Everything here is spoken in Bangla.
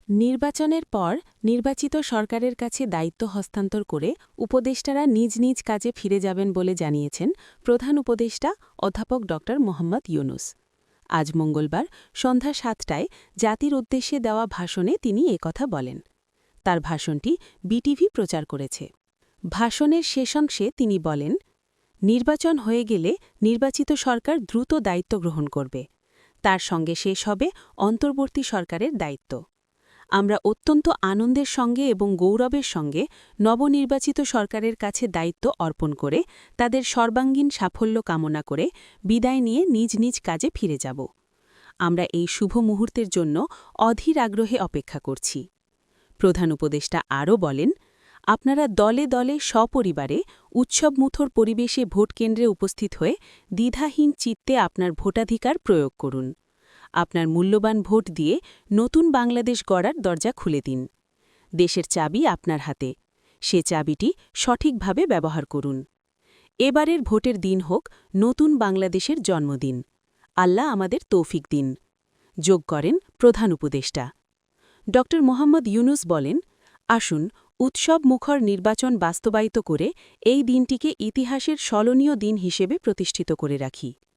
নির্বাচনের পর নির্বাচিত সরকারের কাছে দায়িত্ব হস্তান্তর করে উপদেষ্টারা নিজ নিজ কাজে ফিরে যাবেন বলে জানিয়েছেন প্রধান উপদেষ্টা অধ্যাপক ড মোহাম্মদ ইউনুস। আজ মঙ্গলবার সন্ধ্যা ৭টায় জাতির উদ্দেশ্যে দেওয়া ভাষণে তিনি একথা বলেন। তার ভাষণটি বিটিভি প্রচার করেছে। ভাষণের শেষাংশে তিনি বলেন, নির্বাচন হয়ে গেলে নির্বাচিত সরকার দ্রুত দায়িত্ব গ্রহণ করবে। তার সঙ্গে শেষ হবে অন্তর্বর্তী সরকারের দায়িত্ব। আমরা অত্যন্ত আনন্দের সঙ্গে এবং গৌরবের সঙ্গে নবনির্বাচিত সরকারের কাছে দায়িত্ব অর্পণ করে তাদের সর্বাঙ্গীন সাফল্য কামনা করে বিদায় নিয়ে নিজ নিজ কাজে ফিরে যাব। আমরা এই শুভ মুহূর্তের জন্য অধীর আগ্রহে অপেক্ষা করছি। প্রধান উপদেষ্টা আরও বলেন, আপনারা দলে দলে সপরিবারে উৎসবমুখর পরিবেশে ভোটকেন্দ্রে উপস্থিত হয়ে দ্বিধাহীন চিত্তে আপনার ভোটাধিকার প্রয়োগ করুন। আপনার মূল্যবান ভোট দিয়ে নতুন বাংলাদেশ গড়ার দরজা খুলে দিন। দেশের চাবি আপনার হাতে, সে চাবিটি সঠিকভাবে ব্যবহার করুন। এবারের ভোটের দিন হোক নতুন বাংলাদেশের জন্মদিন। আল্লাহ আমাদের তৌফিক দিন, যোগ করেন প্রধান উপদেষ্টা। ড মোহাম্মদ ইউনুস বলেন, আসুন উৎসবমুখর নির্বাচন বাস্তবায়িত করে এই দিনটিকে ইতিহাসের স্মরণীয় দিন হিসেবে প্রতিষ্ঠিত করে রাখি।